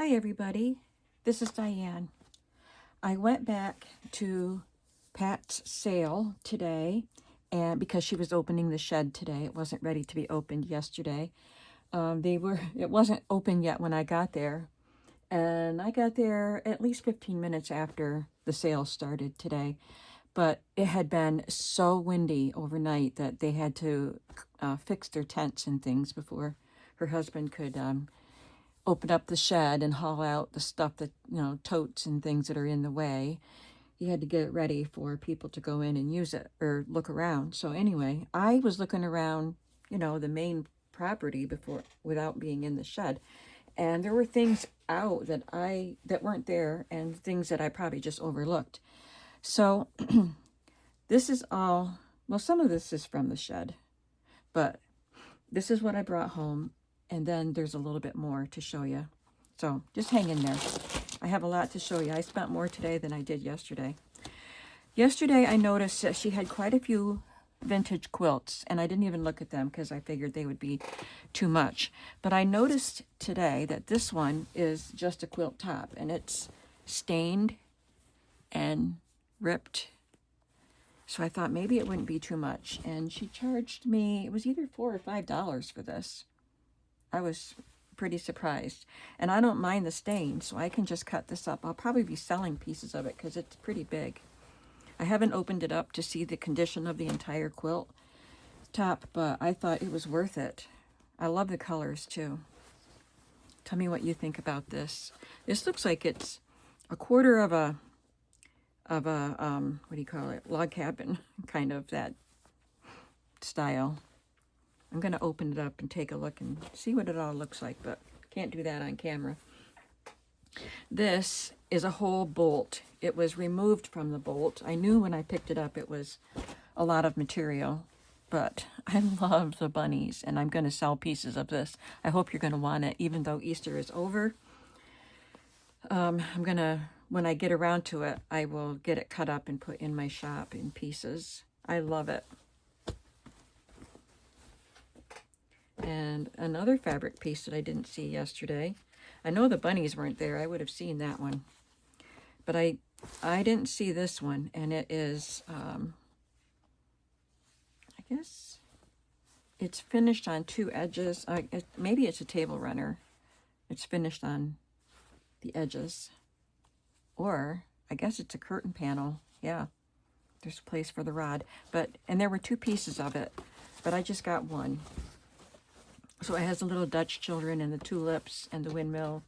Hi everybody, this is Diane. I went back to Pat's sale today, and because she was opening the shed today, it wasn't ready to be opened yesterday. It wasn't open yet when I got there, and I got there at least 15 minutes after the sale started today. But it had been so windy overnight that they had to fix their tents and things before her husband could open up the shed and haul out the stuff that, totes and things that are in the way. He had to get it ready for people to go in and use it or look around. So anyway, I was looking around, the main property without being in the shed. And there were things out that weren't there and things that I probably just overlooked. So this is all, well, some of this is from the shed, but this is what I brought home. And then there's a little bit more to show you. So just hang in there. I have a lot to show you. I spent more today than I did yesterday. Yesterday, I noticed that she had quite a few vintage quilts, and I didn't even look at them because I figured they would be too much. But I noticed today that this one is just a quilt top, and it's stained and ripped. So I thought maybe it wouldn't be too much. And she charged me, it was either $4 or $5 for this. I was pretty surprised. And I don't mind the stain, so I can just cut this up. I'll probably be selling pieces of it because it's pretty big. I haven't opened it up to see the condition of the entire quilt top, but I thought it was worth it. I love the colors too. Tell me what you think about this. This looks like it's a quarter of a what do you call it? Log cabin, kind of that style. I'm going to open it up and take a look and see what it all looks like, but can't do that on camera. This is a whole bolt. It was removed from the bolt. I knew when I picked it up it was a lot of material, but I love the bunnies, and I'm going to sell pieces of this. I hope you're going to want it, even though Easter is over. When I get around to it, I will get it cut up and put in my shop in pieces. I love it. And another fabric piece that I didn't see yesterday. I know the bunnies weren't there. I would have seen that one. But I didn't see this one. And it is, I guess, it's finished on two edges. Maybe it's a table runner. It's finished on the edges. Or, I guess it's a curtain panel. Yeah, there's a place for the rod. And there were two pieces of it. But I just got one. So it has the little Dutch children and the tulips and the windmill.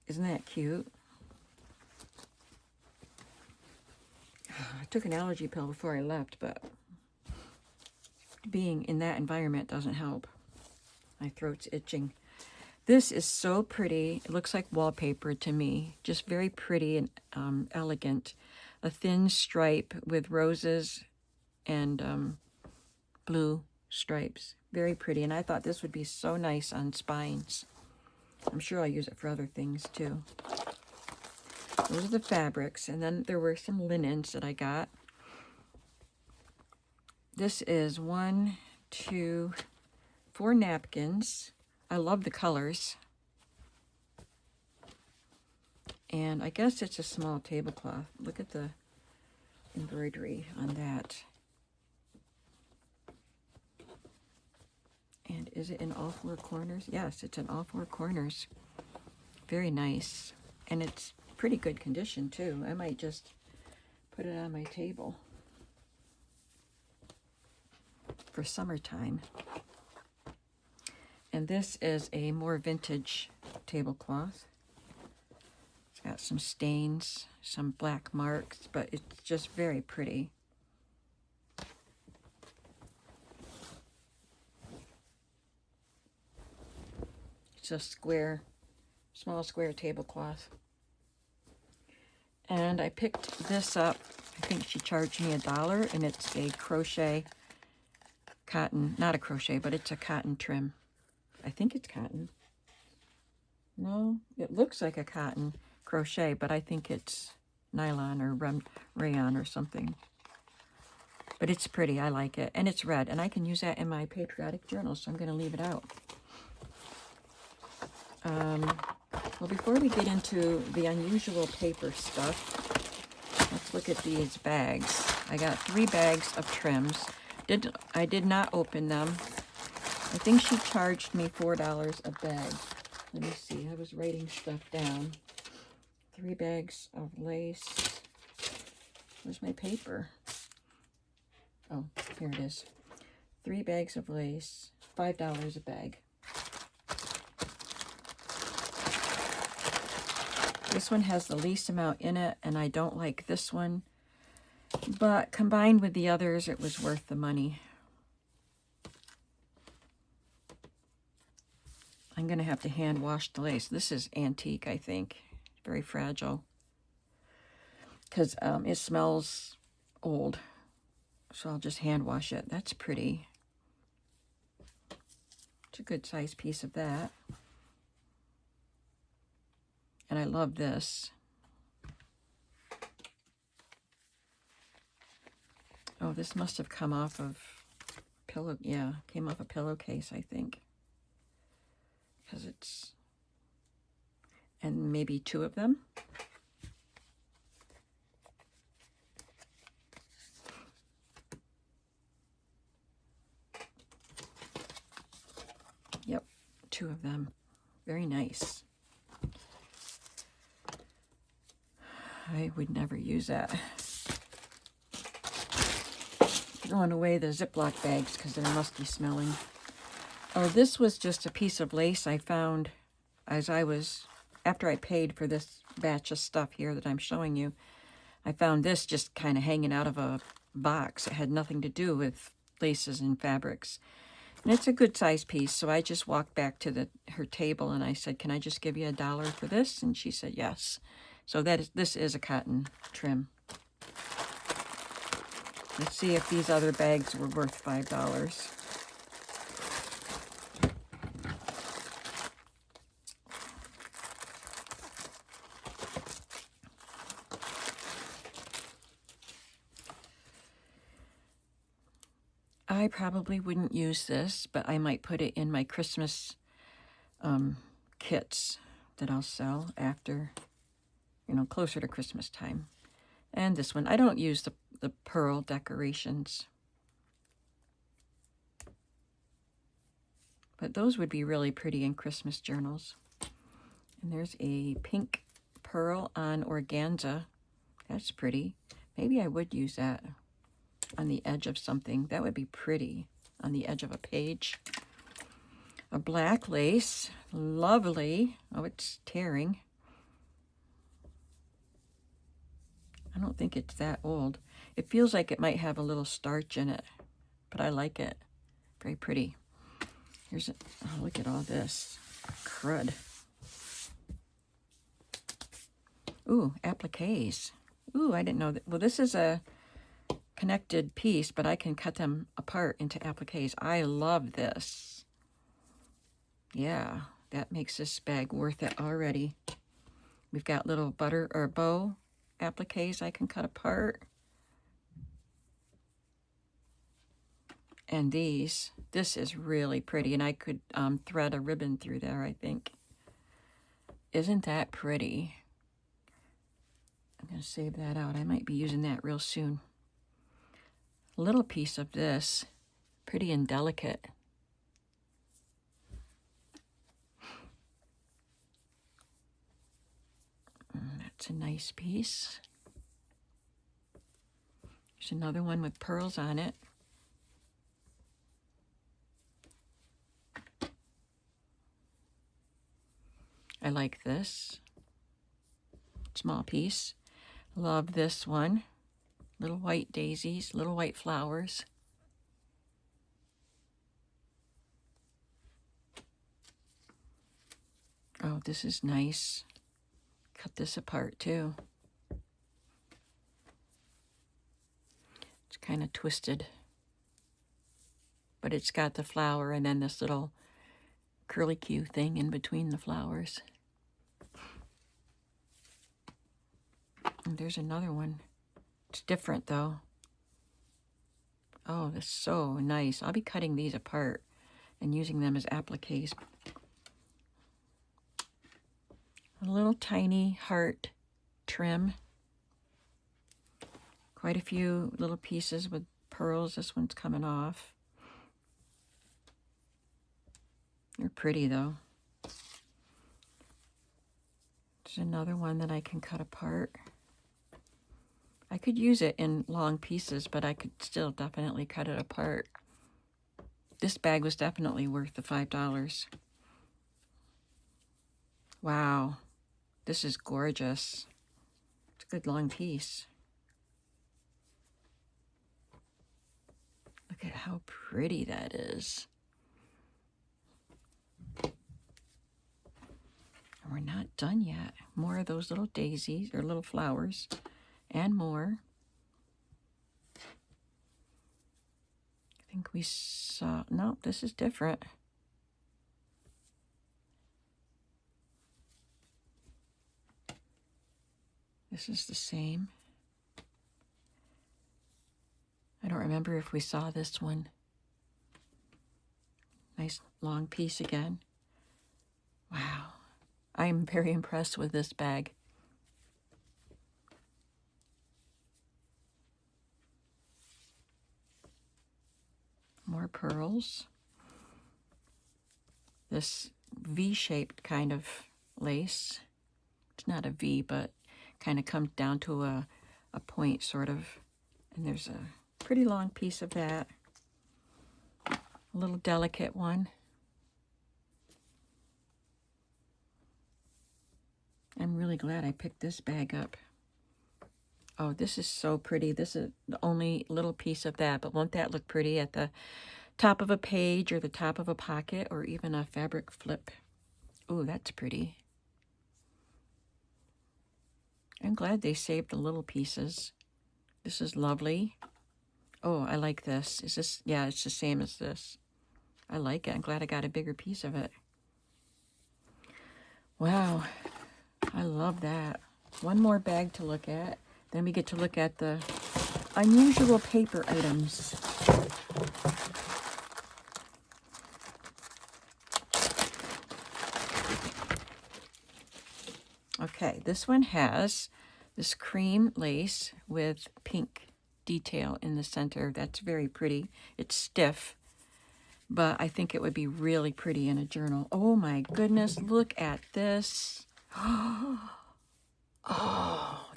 Isn't that cute? I took an allergy pill before I left, but being in that environment doesn't help. My throat's itching. This is so pretty. It looks like wallpaper to me. Just very pretty and elegant. A thin stripe with roses and blue stripes. Very pretty, and I thought this would be so nice on spines. I'm sure I'll use it for other things too. Those are the fabrics, and then there were some linens that I got. This is 1, 2, 4 napkins. I love the colors. And I guess it's a small tablecloth. Look at the embroidery on that. And is it in all 4 corners? Yes, it's in all 4 corners. Very nice. And it's pretty good condition too. I might just put it on my table for summertime. And this is a more vintage tablecloth. It's got some stains, some black marks, but it's just very pretty. A small square tablecloth. And I picked this up. I think she charged me $1, and it's a crochet cotton, not a crochet, but it's a cotton trim. I think it's cotton. No, it looks like a cotton crochet, but I think it's nylon or rayon or something. But it's pretty. I like it. And it's red, and I can use that in my patriotic journal, so I'm going to leave it out. Well, before we get into the unusual paper stuff, let's look at these bags. I got 3 bags of trims. I did not open them. I think she charged me $4 a bag. Let me see. I was writing stuff down. 3 bags of lace. Where's my paper? Oh, here it is. 3 bags of lace. $5 a bag. This one has the least amount in it, and I don't like this one. But combined with the others, it was worth the money. I'm going to have to hand wash the lace. This is antique, I think. Very fragile. Because it smells old. So I'll just hand wash it. That's pretty. It's a good size piece of that. And I love this. Oh, this must have come off of pillow. Yeah, came off a pillowcase, I think. Because it's, and maybe 2 of them. Yep, 2 of them. Very nice. I would never use that. Throwing away the Ziploc bags because they're musty smelling. Oh, this was just a piece of lace I found after I paid for this batch of stuff here that I'm showing you. I found this just kind of hanging out of a box. It had nothing to do with laces and fabrics. And it's a good size piece, so I just walked back to her table and I said, "Can I just give you $1 for this?" And she said yes. So this is a cotton trim. Let's see if these other bags were worth $5. I probably wouldn't use this, but I might put it in my Christmas kits that I'll sell after, closer to Christmas time. And this one, I don't use the pearl decorations. But those would be really pretty in Christmas journals. And there's a pink pearl on organza. That's pretty. Maybe I would use that on the edge of something. That would be pretty on the edge of a page. A black lace. Lovely. Oh, it's tearing. I don't think it's that old. It feels like it might have a little starch in it, but I like it. Very pretty. Oh, look at all this crud. Ooh, appliques. Ooh, I didn't know that. Well, this is a connected piece, but I can cut them apart into appliques. I love this. Yeah, that makes this bag worth it already. We've got little butter or bow appliques I can cut apart. And this is really pretty, and I could thread a ribbon through there, I think. Isn't that pretty? I'm going to save that out. I might be using that real soon. A little piece of this, pretty and delicate. That's a nice piece. There's another one with pearls on it. I like this. Small piece. Love this one. Little white daisies, little white flowers. Oh, this is nice. Cut this apart too. It's kind of twisted, but it's got the flower and then this little curlicue thing in between the flowers. And there's another one. It's different though. Oh, that's so nice. I'll be cutting these apart and using them as appliques. A little tiny heart trim. Quite a few little pieces with pearls. This one's coming off. They're pretty though. There's another one that I can cut apart. I could use it in long pieces, but I could still definitely cut it apart. This bag was definitely worth the $5. Wow, this is gorgeous. It's a good long piece. Look at how pretty that is. And we're not done yet. More of those little daisies or little flowers and more. I think we saw, no, this is different. This is the same. I don't remember if we saw this one. Nice long piece again. Wow. I'm very impressed with this bag. More pearls. This V-shaped kind of lace. It's not a V, but kind of comes down to a point, sort of. And there's a pretty long piece of that. A little delicate one. I'm really glad I picked this bag up. Oh, this is so pretty. This is the only little piece of that, but won't that look pretty at the top of a page or the top of a pocket or even a fabric flip? Ooh, that's pretty. I'm glad they saved the little pieces. This is lovely. Oh, I like this. Is this, yeah, it's the same as this. I like it. I'm glad I got a bigger piece of it. Wow, I love that. One more bag to look at. Then we get to look at the unusual paper items. Okay, this one has this cream lace with pink detail in the center. That's very pretty. It's stiff, but I think it would be really pretty in a journal. Oh my goodness, look at this. Oh,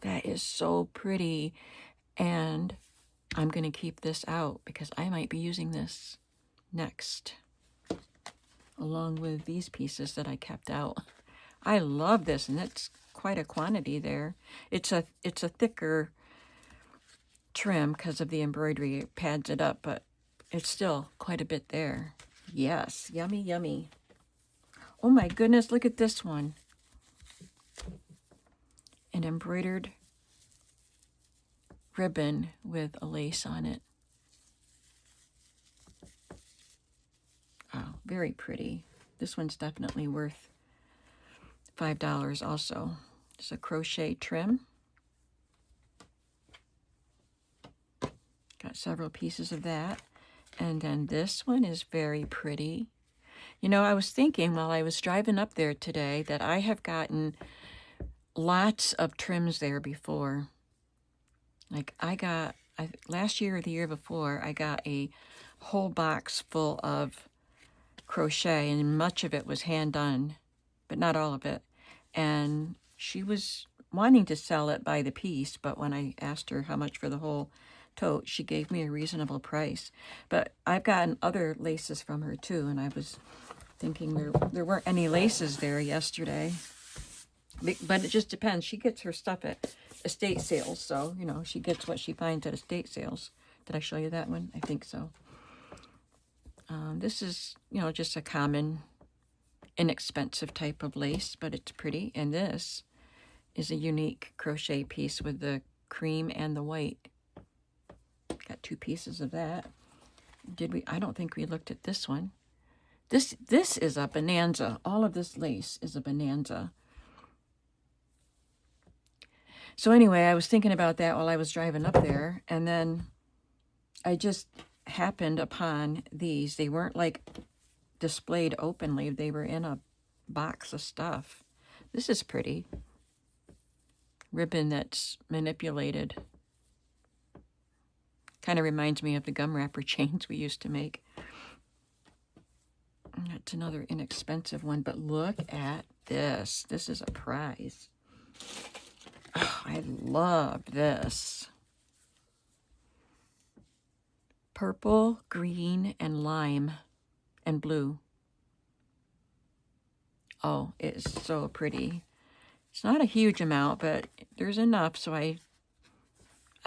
that is so pretty. And I'm going to keep this out because I might be using this next, along with these pieces that I kept out. I love this, and that's quite a quantity there. It's a thicker trim because of the embroidery. It pads it up, but it's still quite a bit there. Yes, yummy, yummy. Oh my goodness, look at this one. An embroidered ribbon with a lace on it. Oh, very pretty. This one's definitely worth $5 also. It's a crochet trim. Got several pieces of that. And then this one is very pretty. You know, I was thinking while I was driving up there today that I have gotten lots of trims there before. Like last year or the year before, I got a whole box full of crochet, and much of it was hand done, but not all of it. And she was wanting to sell it by the piece, but when I asked her how much for the whole tote, she gave me a reasonable price. But I've gotten other laces from her too, and I was thinking there weren't any laces there yesterday. But it just depends. She gets her stuff at estate sales, so, you know, she gets what she finds at estate sales. Did I show you that one? I think so. This is, you know, just a common, inexpensive type of lace, but it's pretty. And this is a unique crochet piece with the cream and the white. Got two pieces of that. Did we? I don't think we looked at this one. This is a bonanza. All of this lace is a bonanza. So anyway, I was thinking about that while I was driving up there, and then I just happened upon these. They weren't like displayed openly. They were in a box of stuff, This is pretty. Ribbon that's manipulated. Kind of reminds me of the gum wrapper chains we used to make. That's another inexpensive one, but look at this. This is a prize. Oh, I love this. Purple, green, and lime, and blue. Oh, it is so pretty. It's not a huge amount, but there's enough so I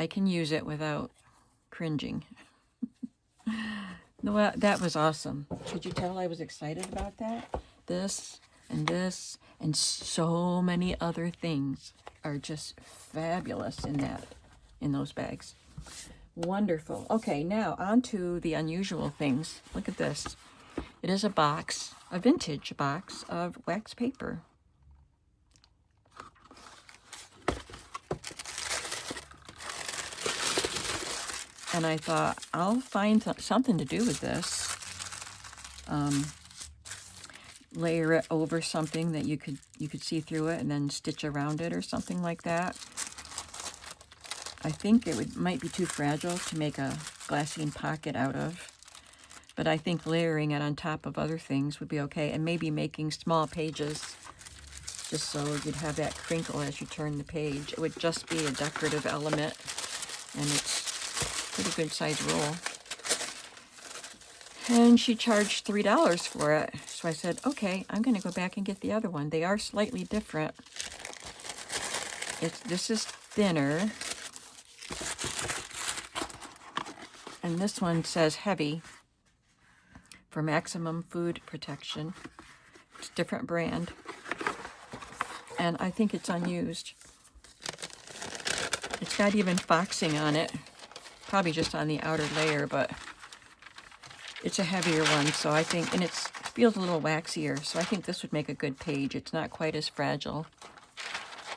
can use it without cringing. No, that was awesome. Could you tell I was excited about that? This, and so many other things are just fabulous in those bags. Wonderful. Okay, now on to the unusual things. Look at this. It is a box, a vintage box of wax paper. And I thought, I'll find something to do with this. Layer it over something that you could see through it and then stitch around it or something like that. I think it might be too fragile to make a glassine pocket out of. But I think layering it on top of other things would be okay. And maybe making small pages just so you'd have that crinkle as you turn the page. It would just be a decorative element. And it's a pretty good size roll. And she charged $3 for it. So I said, okay, I'm going to go back and get the other one. They are slightly different. This is thinner. And this one says heavy for maximum food protection. It's a different brand. And I think it's unused. It's got even foxing on it. Probably just on the outer layer, but it's a heavier one, so I think, and it feels a little waxier, so I think this would make a good page. It's not quite as fragile.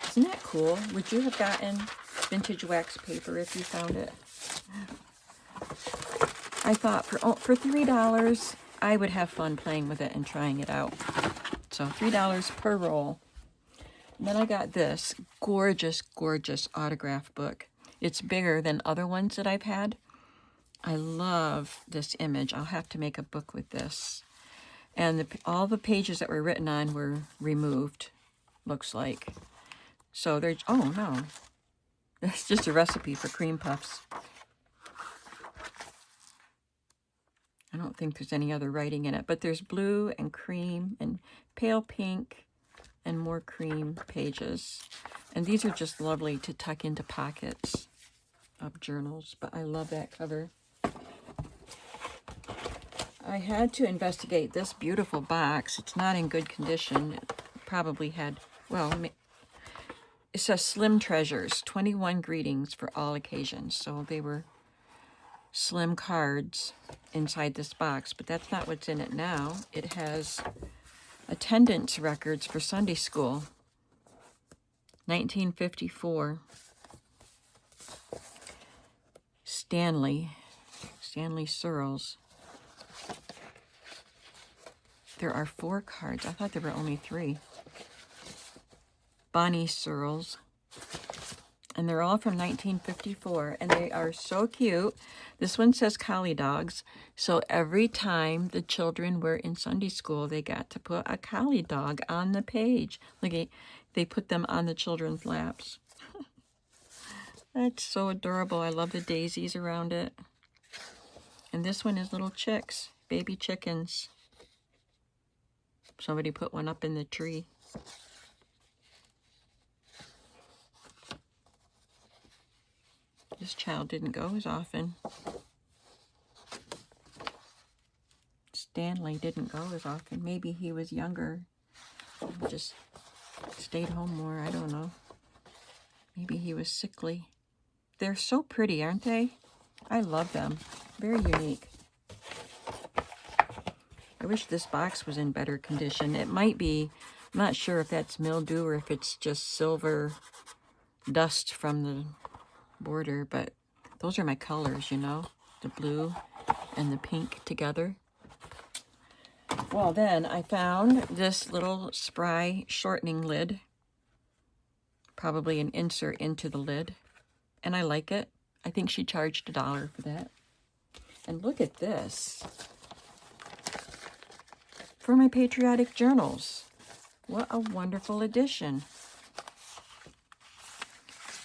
Isn't that cool? Would you have gotten vintage wax paper if you found it? I thought for $3, I would have fun playing with it and trying it out. So $3 per roll. And then I got this gorgeous, gorgeous autograph book. It's bigger than other ones that I've had. I love this image. I'll have to make a book with this. And all the pages that were written on were removed, looks like. So there's, oh no, that's just a recipe for cream puffs. I don't think there's any other writing in it, but there's blue and cream and pale pink and more cream pages. And these are just lovely to tuck into pockets of journals, but I love that cover. I had to investigate this beautiful box. It's not in good condition. It probably had, well, it says Slim Treasures, 21 greetings for all occasions. So they were slim cards inside this box, but that's not what's in it now. It has attendance records for Sunday school, 1954. Stanley Searles. There are 4 cards. I thought there were only 3. Bonnie Searles. And they're all from 1954. And they are so cute. This one says collie dogs. So every time the children were in Sunday school, they got to put a collie dog on the page. Look, they put them on the children's laps. That's so adorable. I love the daisies around it. And this one is little chicks, baby chickens. Somebody put one up in the tree. This child didn't go as often. Stanley didn't go as often. Maybe he was younger. Just stayed home more. I don't know. Maybe he was sickly. They're so pretty, aren't they? I love them. Very unique. I wish this box was in better condition. It might be, I'm not sure if that's mildew or if it's just silver dust from the border, but those are my colors, you know, the blue and the pink together. Well, then I found this little spry shortening lid, probably an insert into the lid, and I like it. I think she charged $1 for that. And look at this. For my patriotic journals. What a wonderful addition.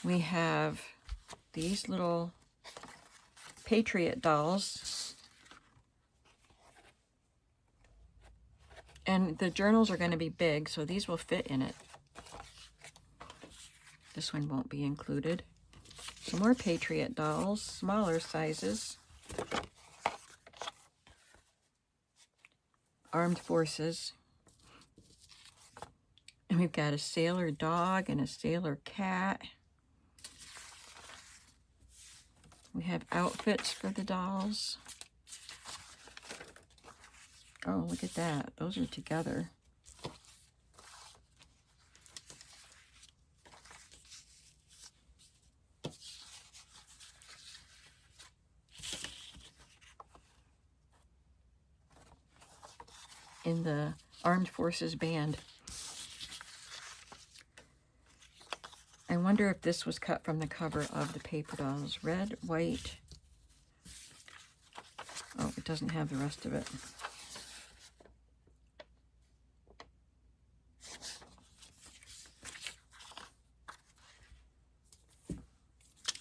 We have these little Patriot dolls. And the journals are going to be big, so these will fit in it. This one won't be included. Some more Patriot dolls, smaller sizes. Armed Forces. And we've got a sailor dog and a sailor cat. We have outfits for the dolls. Oh, look at that. Those are together. In the Armed Forces band. I wonder if this was cut from the cover of the paper dolls. Red, white. Oh, it doesn't have the rest of it.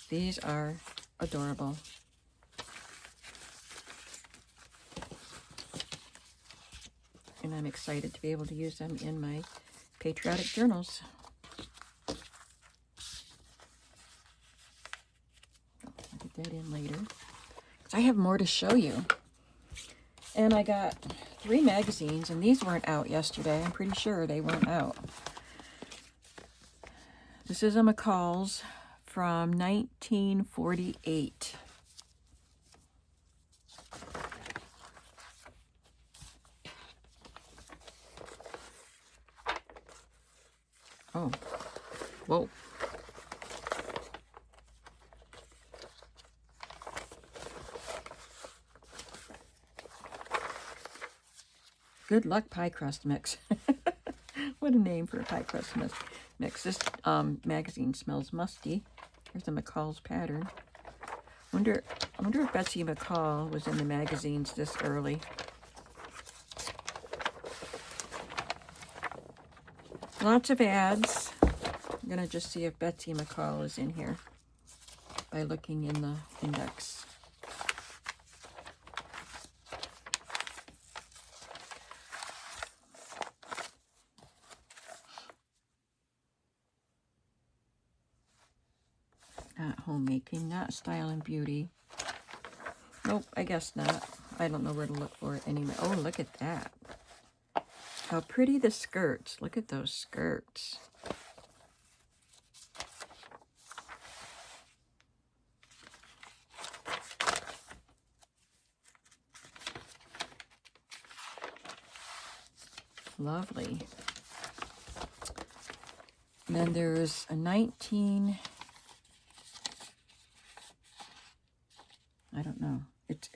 These are adorable. And I'm excited to be able to use them in my patriotic journals. I'll get that in later, because I have more to show you. And I got 3 magazines, and these weren't out yesterday. I'm pretty sure they weren't out. This is a McCall's from 1948. Oh, whoa. Good luck pie crust mix. What a name for a pie crust mix. This magazine smells musty. Here's a McCall's pattern. I wonder if Betsy McCall was in the magazines this early. Lots of ads. I'm going to just see if Betsy McCall is in here by looking in the index. Not homemaking, not style and beauty. Nope, I guess not. I don't know where to look for it anyway. Oh, look at that. How pretty the skirts. Look at those skirts. Lovely. And then there's a I don't know. It's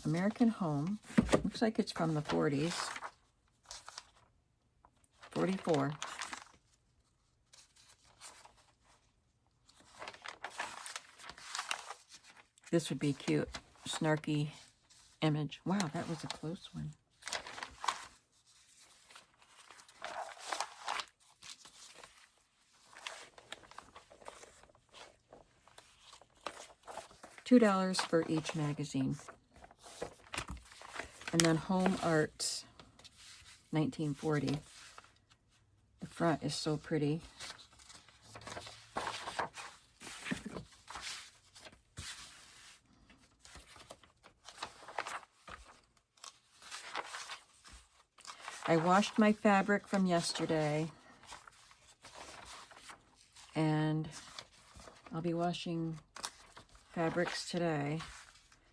American Home. Looks like it's from the 40s. 44. This would be cute. Snarky image. Wow, that was a close one. $2 for each magazine. And then Home Arts, 1940. The front is so pretty. I washed my fabric from yesterday, and I'll be washing fabrics today,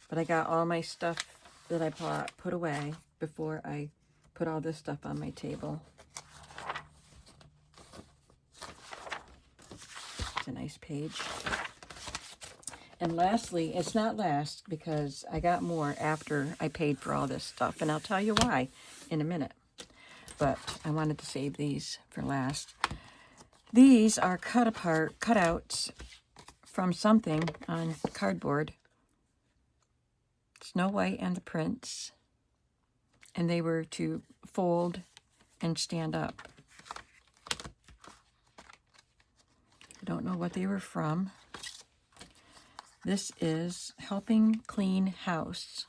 but I got all my stuff that I put away before I put all this stuff on my table. It's a nice page. And lastly, it's not last because I got more after I paid for all this stuff, and I'll tell you why in a minute. But I wanted to save these for last. These are cutouts from something on cardboard. Snow White and the Prince. And they were to fold and stand up. I don't know what they were from. This is Helping Clean House.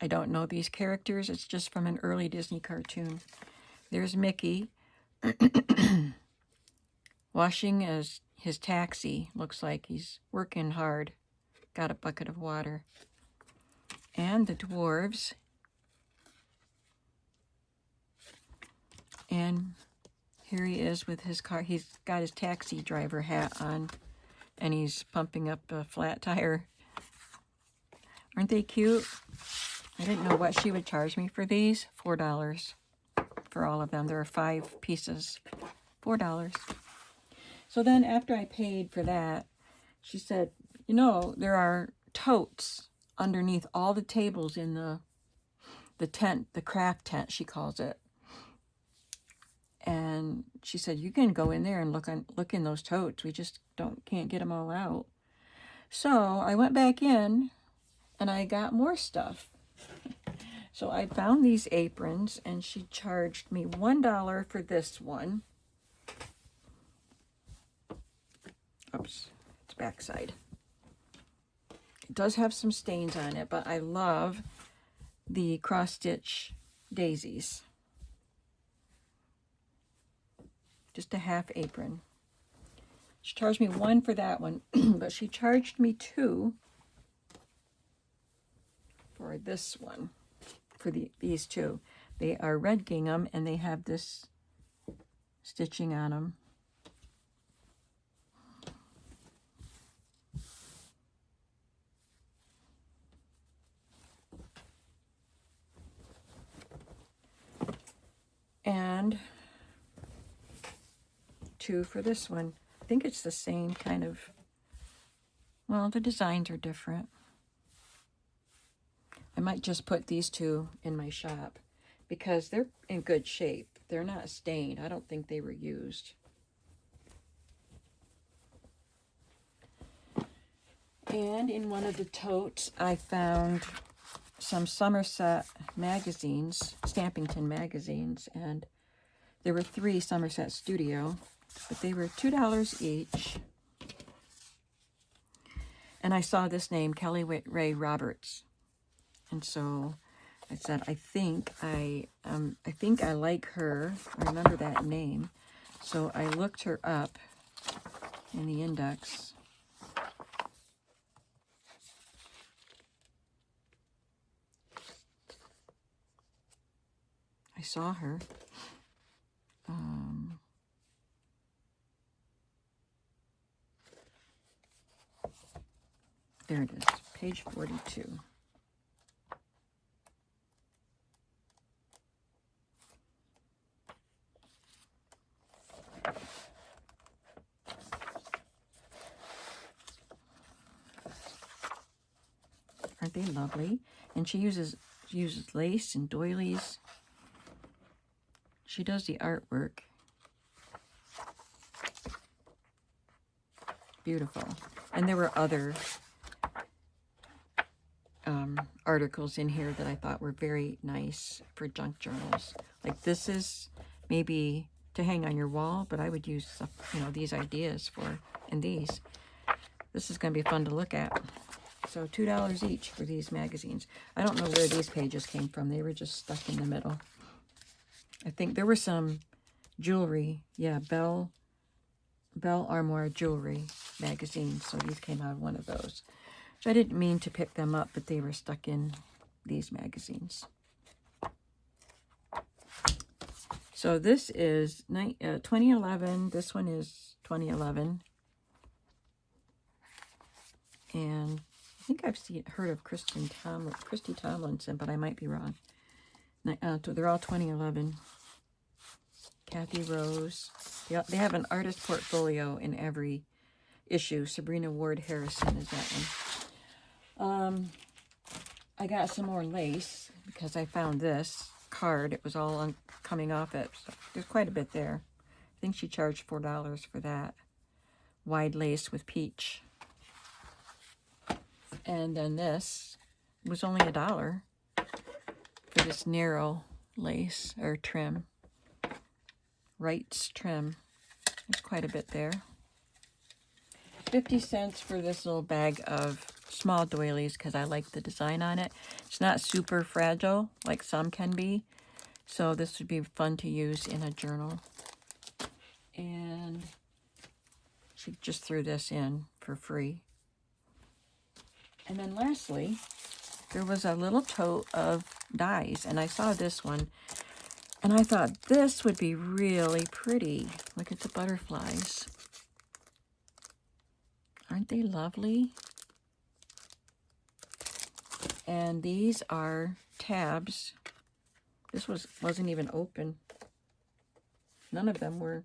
I don't know these characters. It's just from an early Disney cartoon. There's Mickey washing his taxi. Looks like he's working hard. Got a bucket of water. And the dwarves. And here he is with his car. He's got his taxi driver hat on, and he's pumping up a flat tire. Aren't they cute? I didn't know what she would charge me for these. $4 for all of them. There are 5 pieces. $4. So then after I paid for that, she said, you know, there are totes underneath all the tables in the tent, the craft tent, she calls it. And she said, you can go in there and look in those totes. We just can't get them all out. So I went back in and I got more stuff. So I found these aprons, and she charged me $1 for this one. Oops, it's backside. It does have some stains on it, but I love the cross-stitch daisies. Just a half apron. She charged me $1 for that one, but she charged me $2 for this one, for these two. They are red gingham, and they have this stitching on them. And $2 for this one. I think it's the same kind of, well, the designs are different. I might just put these 2 in my shop because they're in good shape. They're not stained. I don't think they were used. And in one of the totes, I found some Somerset magazines, Stampington magazines, and there were 3 Somerset Studio, but they were $2 each. And I saw this name, Kelly Ray Roberts. And so I said, I think I like her. I remember that name. So I looked her up in the index. I saw her. There it is, page 42. Aren't they lovely? And she uses lace and doilies. She does the artwork. Beautiful. And there were other articles in here that I thought were very nice for junk journals. Like this is maybe to hang on your wall, but I would use these ideas for, and these. This is going to be fun to look at. So $2 each for these magazines. I don't know where these pages came from. They were just stuck in the middle. I think there were some jewelry. Yeah, Belle Armoire jewelry magazines. So these came out of one of those. So I didn't mean to pick them up, but they were stuck in these magazines. So this is 2011. This one is 2011. And I think I've heard of Christy Tomlinson, but I might be wrong. They're all 2011. Kathy Rose. They have an artist portfolio in every issue. Sabrina Ward Harrison is that one. I got some more lace because I found this card. It was all coming off it. So there's quite a bit there. I think she charged $4 for that. Wide lace with peach. And then this was only $1 for this narrow lace or trim. Wright's trim. There's quite a bit there. 50 cents for this little bag of small doilies because I like the design on it. It's not super fragile like some can be. So this would be fun to use in a journal. And she just threw this in for free. And then lastly, there was a little tote of dies. And I saw this one. And I thought this would be really pretty. Look at the butterflies. Aren't they lovely? And these are tabs. This wasn't even open. None of them were.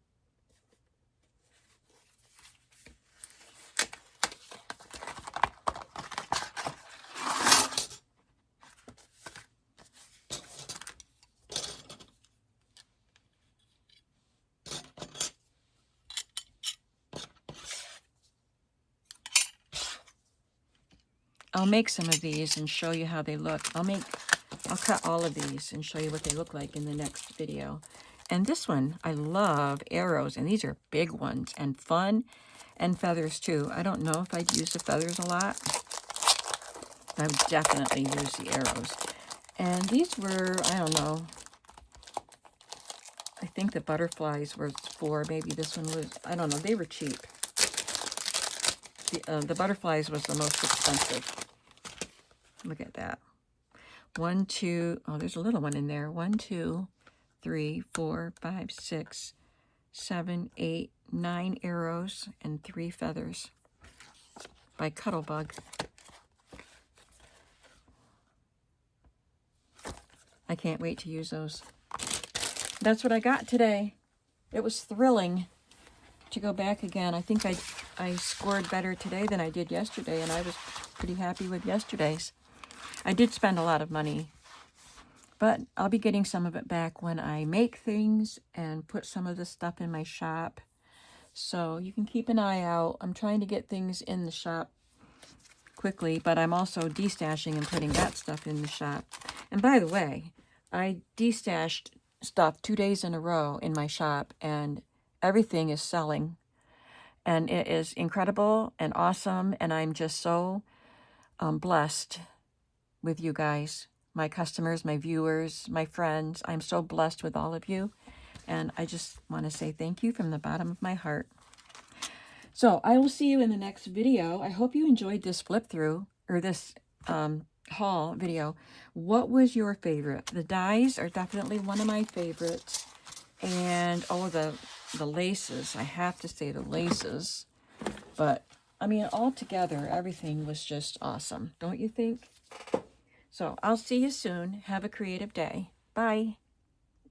I'll make some of these and show you how they look. I'll cut all of these and show you what they look like in the next video. And this one, I love arrows, and these are big ones and fun, and feathers too. I don't know if I'd use the feathers a lot. I would definitely use the arrows. And these were, I don't know, I think the butterflies were $4. Maybe this one was, I don't know, they were cheap. The butterflies was the most expensive. Look at that. 1, 2, oh, there's a little one in there. 1, 2, 3, 4, 5, 6, 7, 8, 9 arrows and 3 feathers by Cuttlebug. I can't wait to use those. That's what I got today. It was thrilling to go back again. I think I scored better today than I did yesterday, and I was pretty happy with yesterday's. I did spend a lot of money, but I'll be getting some of it back when I make things and put some of this stuff in my shop. So you can keep an eye out. I'm trying to get things in the shop quickly, but I'm also destashing and putting that stuff in the shop. And by the way, I destashed stuff 2 days in a row in my shop, and everything is selling. And it is incredible and awesome, and I'm just so blessed with you guys, my customers, my viewers, my friends. I'm so blessed with all of you, and I just want to say thank you from the bottom of my heart. So I will see you in the next video. I hope you enjoyed this flip through, or this haul video. What was your favorite? The dies are definitely one of my favorites, and oh, the laces. I have to say the laces, but I mean, altogether, everything was just awesome, don't you think? So I'll see you soon. Have a creative day. Bye.